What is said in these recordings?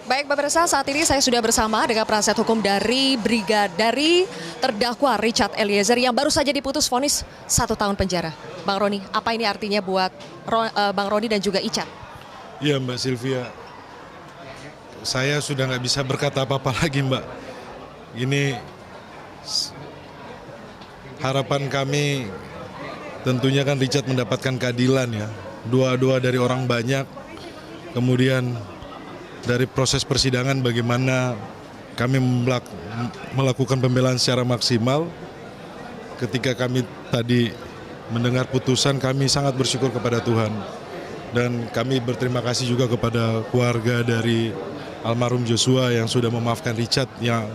Baik pemirsa, saat ini saya sudah bersama dengan penasihat hukum dari terdakwa Richard Eliezer yang baru saja diputus vonis 1 tahun penjara. Bang Roni, apa ini artinya buat Bang Roni dan juga Icat? Ya Mbak Sylvia, saya sudah nggak bisa berkata apa-apa lagi Mbak. Ini harapan kami tentunya kan Richard mendapatkan keadilan ya. Doa-doa dari orang banyak, kemudian dari proses persidangan bagaimana kami melakukan pembelaan secara maksimal. Ketika kami tadi mendengar putusan, kami sangat bersyukur kepada Tuhan. Dan kami berterima kasih juga kepada keluarga dari almarhum Joshua yang sudah memaafkan Richard yang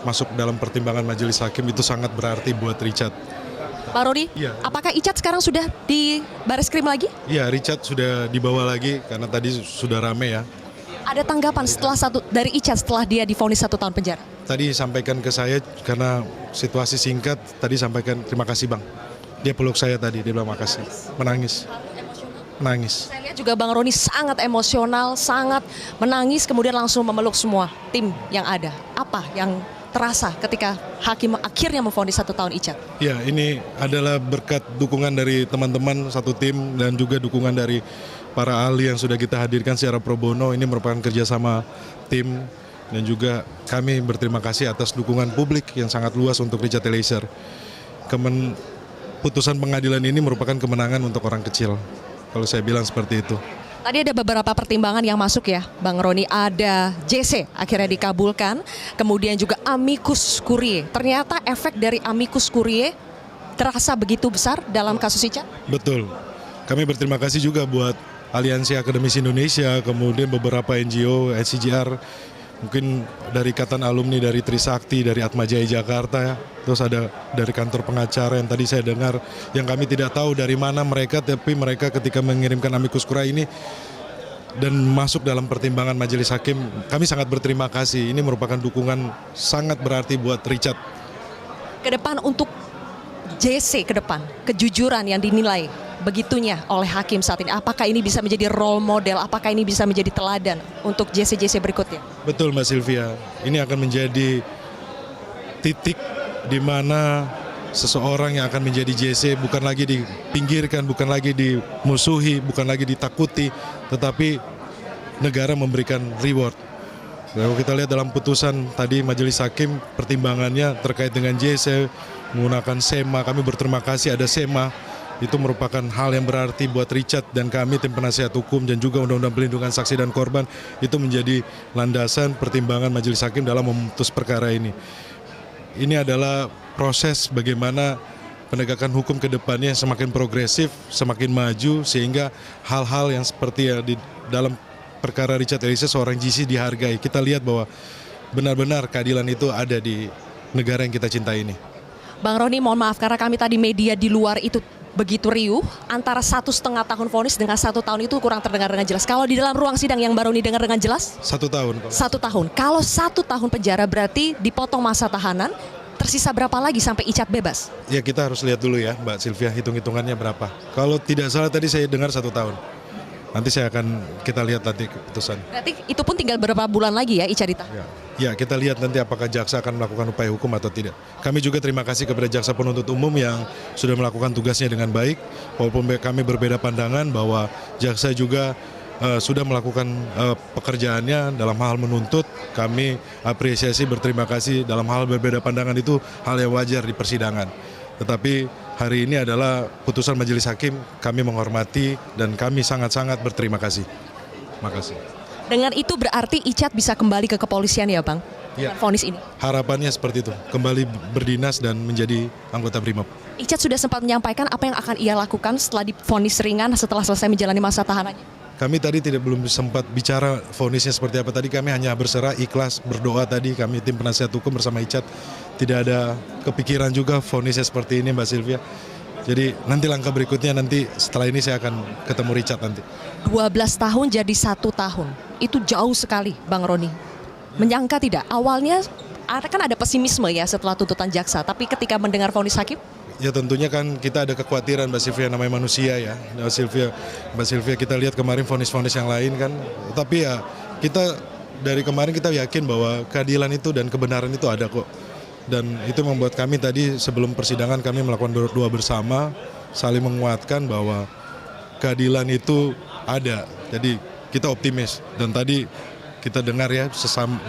masuk dalam pertimbangan majelis hakim. Itu sangat berarti buat Richard. Pak Roni, Ya. apakah Icat sekarang sudah di Bareskrim lagi? Ya, Richard sudah dibawa lagi karena tadi sudah rame ya. Ada tanggapan dari Icat setelah dia divonis 1 tahun penjara? Tadi sampaikan ke saya karena situasi singkat, tadi sampaikan terima kasih Bang. Dia peluk saya tadi, dia bilang makasih. Menangis. Menangis. Saya lihat juga Bang Roni sangat emosional, sangat menangis, kemudian langsung memeluk semua tim yang ada. Apa yang terasa ketika hakim akhirnya memvonis 1 tahun Icat? Ya, ini adalah berkat dukungan dari teman-teman satu tim dan juga dukungan dari para ahli yang sudah kita hadirkan secara pro bono. Ini merupakan kerjasama tim dan juga kami berterima kasih atas dukungan publik yang sangat luas untuk Richard Eliezer. Putusan pengadilan ini merupakan kemenangan untuk orang kecil, kalau saya bilang seperti itu. Tadi ada beberapa pertimbangan yang masuk ya, Bang Roni. Ada JC akhirnya dikabulkan, kemudian juga amicus curiae. Ternyata efek dari amicus curiae terasa begitu besar dalam kasus Icat? Betul. Kami berterima kasih juga buat Aliansi Akademisi Indonesia, kemudian beberapa NGO, SCGR, mungkin dari Ikatan Alumni dari Trisakti, dari Atmajaya Jakarta, terus ada dari kantor pengacara yang tadi saya dengar, yang kami tidak tahu dari mana mereka, tapi mereka ketika mengirimkan amicus curiae ini dan masuk dalam pertimbangan majelis hakim, kami sangat berterima kasih. Ini merupakan dukungan sangat berarti buat Richard. Ke depan untuk JC ke depan, kejujuran yang dinilai begitunya oleh hakim saat ini. Apakah ini bisa menjadi role model, apakah ini bisa menjadi teladan untuk JC-JC berikutnya? Betul Mbak Sylvia, ini akan menjadi titik di mana seseorang yang akan menjadi JC bukan lagi dipinggirkan, bukan lagi dimusuhi, bukan lagi ditakuti, tetapi negara memberikan reward. Kalau kita lihat dalam putusan tadi majelis hakim, pertimbangannya terkait dengan JC menggunakan SEMA, kami berterima kasih ada SEMA. Itu merupakan hal yang berarti buat Richard dan kami tim penasihat hukum dan juga Undang-Undang Perlindungan Saksi dan Korban. Itu menjadi landasan pertimbangan majelis hakim dalam memutus perkara ini. Ini adalah proses bagaimana penegakan hukum ke depannya semakin progresif, semakin maju, sehingga hal-hal yang seperti ya di dalam perkara Richard Eliezer seorang GC dihargai. Kita lihat bahwa benar-benar keadilan itu ada di negara yang kita cintai ini. Bang Roni, mohon maaf karena kami tadi media di luar itu begitu riuh, antara 1,5 tahun vonis dengan 1 tahun itu kurang terdengar dengan jelas. Kalau di dalam ruang sidang yang Bang Roni dengar dengan jelas? 1 tahun. 1 tahun. Kalau 1 tahun penjara berarti dipotong masa tahanan, tersisa berapa lagi sampai Icat bebas? Ya kita harus lihat dulu ya Mbak Sylvia, hitung-hitungannya berapa. Kalau tidak salah tadi saya dengar 1 tahun. Nanti kita lihat nanti keputusan. Berarti itu pun tinggal berapa bulan lagi ya Icat ditahan? Ya kita lihat nanti apakah jaksa akan melakukan upaya hukum atau tidak. Kami juga terima kasih kepada jaksa penuntut umum yang sudah melakukan tugasnya dengan baik. Walaupun kami berbeda pandangan bahwa jaksa juga sudah melakukan pekerjaannya dalam hal menuntut. Kami apresiasi, berterima kasih. Dalam hal berbeda pandangan itu hal yang wajar di persidangan. Tetapi hari ini adalah putusan majelis hakim, kami menghormati dan kami sangat-sangat berterima kasih. Makasih. Dengan itu berarti Icat bisa kembali ke kepolisian ya Bang? Ya. Dengan vonis ini? Harapannya seperti itu, kembali berdinas dan menjadi anggota BRIMOB. Icat sudah sempat menyampaikan apa yang akan ia lakukan setelah divonis ringan setelah selesai menjalani masa tahanannya? Kami tadi belum sempat bicara vonisnya seperti apa. Tadi kami hanya berserah, ikhlas, berdoa tadi. Kami tim penasihat hukum bersama Icat. Tidak ada kepikiran juga vonisnya seperti ini Mbak Sylvia. Jadi nanti langkah berikutnya nanti setelah ini saya akan ketemu Richard nanti. 12 tahun jadi 1 tahun. Itu jauh sekali Bang Roni. Menyangka tidak? Awalnya kan ada pesimisme ya setelah tuntutan jaksa. Tapi ketika mendengar vonis hakim? Ya tentunya kan kita ada kekhawatiran Mbak Sylvia, namanya manusia ya. Mbak Sylvia kita lihat kemarin vonis-vonis yang lain kan. Tapi ya kita dari kemarin kita yakin bahwa keadilan itu dan kebenaran itu ada kok. Dan itu membuat kami tadi sebelum persidangan kami melakukan doa bersama, saling menguatkan bahwa keadilan itu ada. Jadi kita optimis. Dan tadi kita dengar ya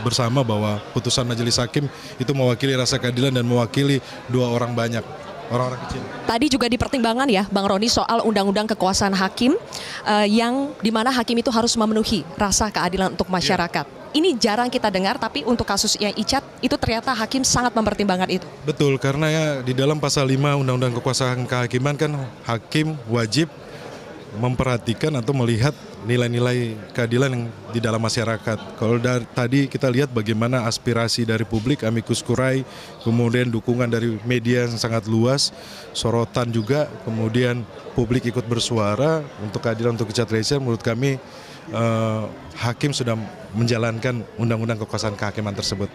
bersama bahwa putusan majelis hakim itu mewakili rasa keadilan dan mewakili dua orang banyak. Orang-orang kecil. Tadi juga dipertimbangkan ya Bang Roni soal undang-undang kekuasaan hakim yang dimana hakim itu harus memenuhi rasa keadilan untuk masyarakat. Ini jarang kita dengar, tapi untuk kasus yang Icat itu ternyata hakim sangat mempertimbangkan itu. Betul, karena ya di dalam pasal 5 Undang-Undang Kekuasaan Kehakiman kan hakim wajib memperhatikan atau melihat nilai-nilai keadilan yang di dalam masyarakat. Kalau tadi kita lihat bagaimana aspirasi dari publik, amicus curiae, kemudian dukungan dari media yang sangat luas, sorotan juga, kemudian publik ikut bersuara untuk keadilan untuk Richard Eliezer. Menurut kami hakim sudah menjalankan Undang-Undang Kekuasaan Kehakiman tersebut.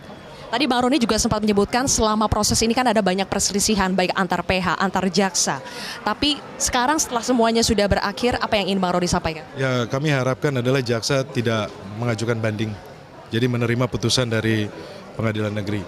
Tadi Bang Roni juga sempat menyebutkan selama proses ini kan ada banyak perselisihan baik antar PH, antar jaksa. Tapi sekarang setelah semuanya sudah berakhir, apa yang ingin Bang Roni sampaikan? Ya, kami harapkan adalah jaksa tidak mengajukan banding. Jadi menerima putusan dari Pengadilan Negeri.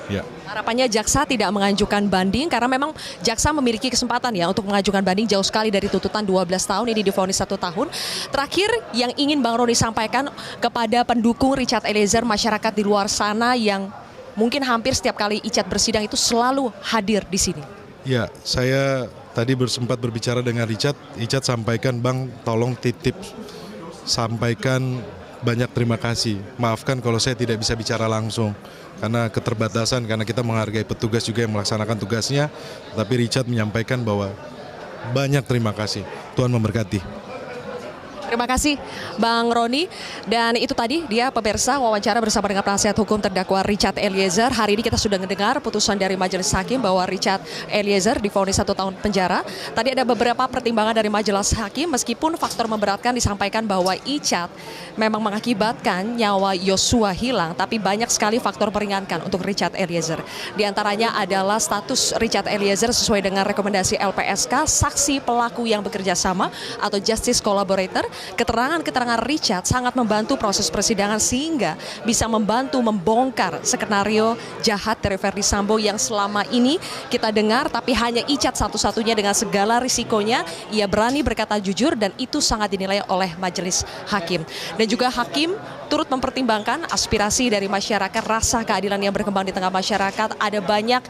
Ya. Harapannya jaksa tidak mengajukan banding karena memang jaksa memiliki kesempatan ya untuk mengajukan banding jauh sekali dari tuntutan 12 tahun, ini divonis 1 tahun. Terakhir yang ingin Bang Roni sampaikan kepada pendukung Richard Eliezer, masyarakat di luar sana yang mungkin hampir setiap kali Icat bersidang itu selalu hadir di sini. Ya, saya tadi sempat berbicara dengan Richard sampaikan, Bang, tolong titip sampaikan banyak terima kasih. Maafkan kalau saya tidak bisa bicara langsung karena keterbatasan, karena kita menghargai petugas juga yang melaksanakan tugasnya. Tapi Richard menyampaikan bahwa banyak terima kasih. Tuhan memberkati. Terima kasih Bang Roni. Dan itu tadi dia pemirsa wawancara bersama dengan penasihat hukum terdakwa Richard Eliezer. Hari ini kita sudah mendengar putusan dari majelis hakim bahwa Richard Eliezer divonis 1 tahun penjara. Tadi ada beberapa pertimbangan dari majelis hakim, meskipun faktor memberatkan disampaikan bahwa Icat memang mengakibatkan nyawa Yosua hilang, tapi banyak sekali faktor meringankan untuk Richard Eliezer. Di antaranya adalah status Richard Eliezer sesuai dengan rekomendasi LPSK, saksi pelaku yang bekerja sama atau justice collaborator. Keterangan-keterangan Richard sangat membantu proses persidangan sehingga bisa membantu membongkar skenario jahat dari Verdi Sambo yang selama ini kita dengar, tapi hanya Icat satu-satunya dengan segala risikonya ia berani berkata jujur dan itu sangat dinilai oleh majelis hakim. Dan juga hakim turut mempertimbangkan aspirasi dari masyarakat, rasa keadilan yang berkembang di tengah masyarakat. Ada banyak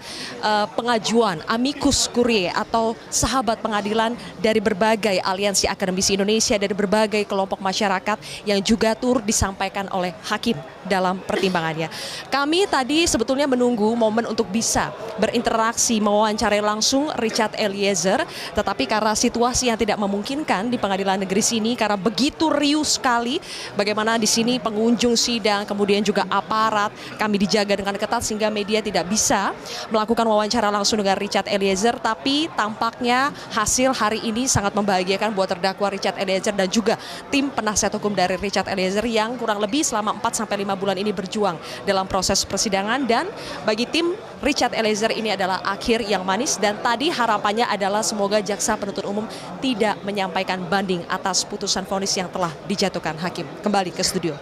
pengajuan amicus curiae atau sahabat pengadilan dari berbagai aliansi akademisi Indonesia, dari berbagai kelompok masyarakat yang juga turut disampaikan oleh hakim dalam pertimbangannya. Kami tadi sebetulnya menunggu momen untuk bisa berinteraksi, mewawancarai langsung Richard Eliezer, tetapi karena situasi yang tidak memungkinkan di pengadilan negeri sini, karena begitu riuh sekali bagaimana di sini pengunjung sidang, kemudian juga aparat, kami dijaga dengan ketat sehingga media tidak bisa melakukan wawancara langsung dengan Richard Eliezer. Tapi tampaknya hasil hari ini sangat membahagiakan buat terdakwa Richard Eliezer dan juga tim penasihat hukum dari Richard Eliezer yang kurang lebih selama 4-5 bulan ini berjuang dalam proses persidangan. Dan bagi tim Richard Eliezer ini adalah akhir yang manis, dan tadi harapannya adalah semoga jaksa penuntut umum tidak menyampaikan banding atas putusan vonis yang telah dijatuhkan hakim. Kembali ke studio.